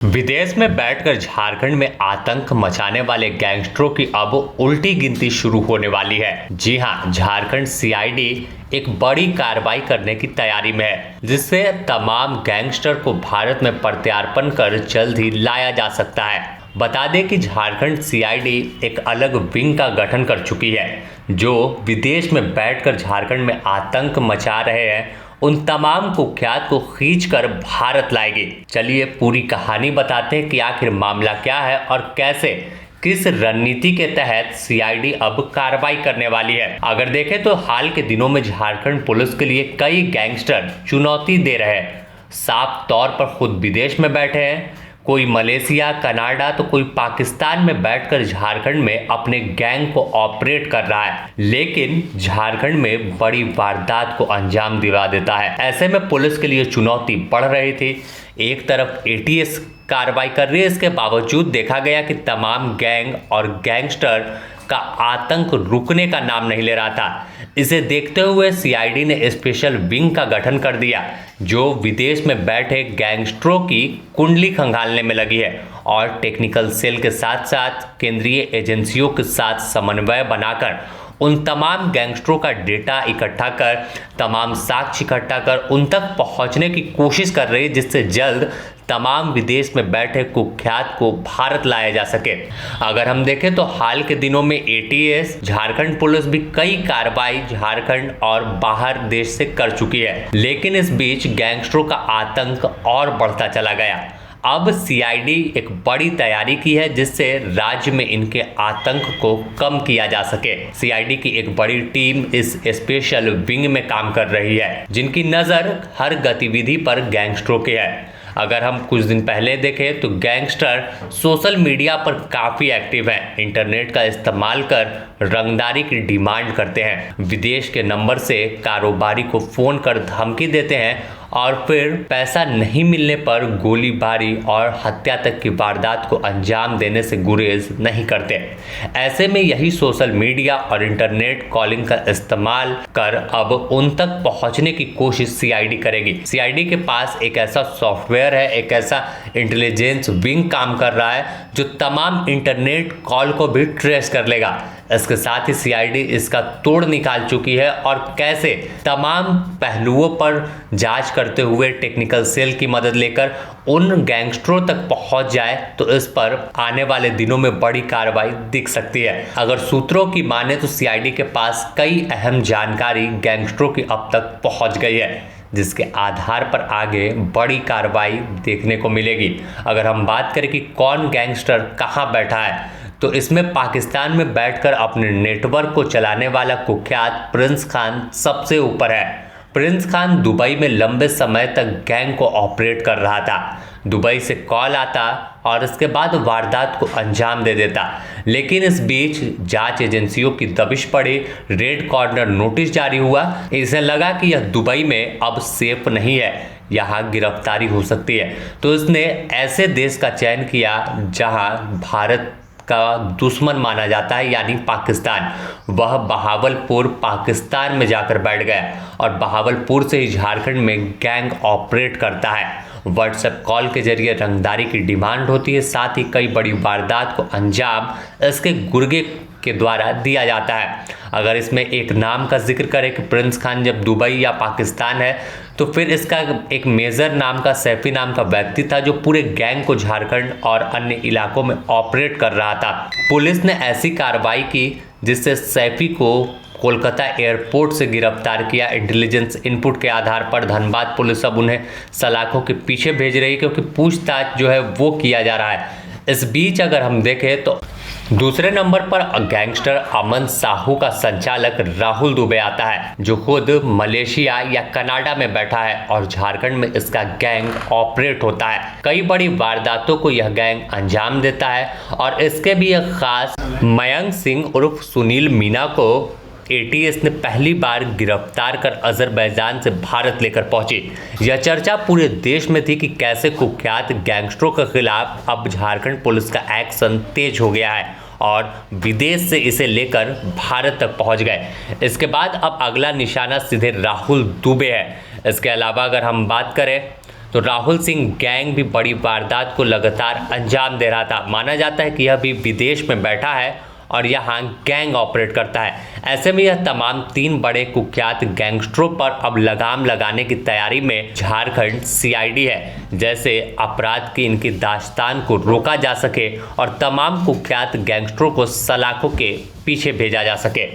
विदेश में बैठकर झारखंड में आतंक मचाने वाले गैंगस्टरों की अब उल्टी गिनती शुरू होने वाली है। जी हां, झारखंड सीआईडी एक बड़ी कार्रवाई करने की तैयारी में है, जिससे तमाम गैंगस्टर को भारत में प्रत्यार्पण कर जल्द ही लाया जा सकता है। बता दें कि झारखंड सीआईडी एक अलग विंग का गठन कर चुकी है, जो विदेश में बैठकर झारखंड में आतंक मचा रहे हैं उन तमाम कुख्यात को खींचकर भारत लाएगी। चलिए पूरी कहानी बताते हैं कि आखिर मामला क्या है और कैसे किस रणनीति के तहत सीआईडी अब कार्रवाई करने वाली है। अगर देखें तो हाल के दिनों में झारखंड पुलिस के लिए कई गैंगस्टर चुनौती दे रहे हैं। साफ तौर पर खुद विदेश में बैठे हैं, कोई मलेशिया, कनाडा तो कोई पाकिस्तान में बैठकर झारखंड में अपने गैंग को ऑपरेट कर रहा है, लेकिन झारखंड में बड़ी वारदात को अंजाम दिला देता है। ऐसे में पुलिस के लिए चुनौती बढ़ रही थी। एक तरफ एटीएस कार्रवाई कर रही है, इसके बावजूद देखा गया कि तमाम गैंग और गैंगस्टर का आतंक रुकने का नाम नहीं ले रहा था। इसे देखते हुए सीआईडी ने स्पेशल विंग का गठन कर दिया, जो विदेश में बैठे गैंगस्टरों की कुंडली खंगालने में लगी है और टेक्निकल सेल के साथ साथ केंद्रीय एजेंसियों के साथ समन्वय बनाकर उन तमाम गैंगस्टरों का डेटा इकट्ठा कर, तमाम साक्ष्य इकट्ठा कर उन तक पहुंचने की कोशिश कर रही है, जिससे जल्द तमाम विदेश में बैठे कुख्यात को भारत लाया जा सके। अगर हम देखें तो हाल के दिनों में एटीएस, झारखंड पुलिस भी कई कार्रवाई झारखंड और बाहर देश से कर चुकी है, लेकिन इस बीच गैंगस्टरों का आतंक और बढ़ता चला गया। अब सीआईडी एक बड़ी तैयारी की है, जिससे राज्य में इनके आतंक को कम किया जा सके। सीआईडी की एक बड़ी टीम इस स्पेशल विंग में काम कर रही है, जिनकी नज़र हर गतिविधि पर गैंगस्टरों की है। अगर हम कुछ दिन पहले देखें तो गैंगस्टर सोशल मीडिया पर काफ़ी एक्टिव हैं, इंटरनेट का इस्तेमाल कर रंगदारी की डिमांड करते हैं, विदेश के नंबर से कारोबारी को फ़ोन कर धमकी देते हैं और फिर पैसा नहीं मिलने पर गोलीबारी और हत्या तक की वारदात को अंजाम देने से गुरेज नहीं करते। ऐसे में यही सोशल मीडिया और इंटरनेट कॉलिंग का इस्तेमाल कर अब उन तक पहुंचने की कोशिश सीआईडी करेगी। सीआईडी के पास एक ऐसा सॉफ्टवेयर है, एक ऐसा इंटेलिजेंस विंग काम कर रहा है, जो तमाम इंटरनेट कॉल को भी ट्रेस कर लेगा। इसके साथ ही सीआईडी इसका तोड़ निकाल चुकी है और कैसे तमाम पहलुओं पर जांच करते हुए टेक्निकल सेल की मदद लेकर उन गैंगस्टरों तक पहुंच जाए, तो इस पर आने वाले दिनों में बड़ी कार्रवाई दिख सकती है। अगर सूत्रों की माने तो सीआईडी के पास कई अहम जानकारी गैंगस्टरों की अब तक पहुंच गई है, जिसके आधार पर आगे बड़ी कार्रवाई देखने को मिलेगी। अगर हम बात करें कि कौन गैंगस्टर कहां बैठा है, तो इसमें पाकिस्तान में बैठकर अपने नेटवर्क को चलाने वाला कुख्यात प्रिंस खान सबसे ऊपर है। प्रिंस खान दुबई में लंबे समय तक गैंग को ऑपरेट कर रहा था। दुबई से कॉल आता और इसके बाद वारदात को अंजाम दे देता, लेकिन इस बीच जांच एजेंसियों की दबिश पड़ी, रेड कॉर्नर नोटिस जारी हुआ। इसे लगा कि यह दुबई में अब सेफ नहीं है, यहाँ गिरफ्तारी हो सकती है, तो इसने ऐसे देश का चयन किया जहाँ भारत का दुश्मन माना जाता है, यानी पाकिस्तान। वह बहावलपुर पाकिस्तान में जाकर बैठ गया और बहावलपुर से ही झारखंड में गैंग ऑपरेट करता है। व्हाट्सएप कॉल के जरिए रंगदारी की डिमांड होती है, साथ ही कई बड़ी वारदात को अंजाम इसके गुर्गे के द्वारा दिया जाता है। अगर इसमें एक नाम का जिक्र करें कि प्रिंस खान जब दुबई या पाकिस्तान है, तो फिर इसका एक मेजर नाम का सैफी नाम का व्यक्ति था, जो पूरे गैंग को झारखंड और अन्य इलाकों में ऑपरेट कर रहा था। पुलिस ने ऐसी कार्रवाई की जिससे सैफी को कोलकाता एयरपोर्ट से गिरफ्तार किया। इंटेलिजेंस इनपुट के आधार पर धनबाद पुलिस अब उन्हें सलाखों के पीछे भेज रही है, क्योंकि पूछताछ जो है वो किया जा रहा है। इस बीच अगर हम देखें तो दूसरे नंबर पर गैंगस्टर अमन साहू का संचालक राहुल दुबे आता है, जो खुद मलेशिया या कनाडा में बैठा है और झारखंड में इसका गैंग ऑपरेट होता है। कई बड़ी वारदातों को यह गैंग अंजाम देता है और इसके भी एक खास मयंक सिंह उर्फ सुनील मीना को एटीएस ने पहली बार गिरफ्तार कर अजरबैजान से भारत लेकर पहुंची। यह चर्चा पूरे देश में थी कि कैसे कुख्यात गैंगस्टरों के खिलाफ अब झारखंड पुलिस का एक्शन तेज हो गया है और विदेश से इसे लेकर भारत तक पहुंच गए। इसके बाद अब अगला निशाना सीधे राहुल दुबे है। इसके अलावा अगर हम बात करें तो राहुल सिंह गैंग भी बड़ी वारदात को लगातार अंजाम दे रहा था। माना जाता है कि यह भी विदेश में बैठा है और यहाँ गैंग ऑपरेट करता है। ऐसे में यह तमाम 3 बड़े कुख्यात गैंगस्टरों पर अब लगाम लगाने की तैयारी में झारखंड सीआईडी है, जैसे अपराध की इनकी दास्तान को रोका जा सके और तमाम कुख्यात गैंगस्टरों को सलाखों के पीछे भेजा जा सके।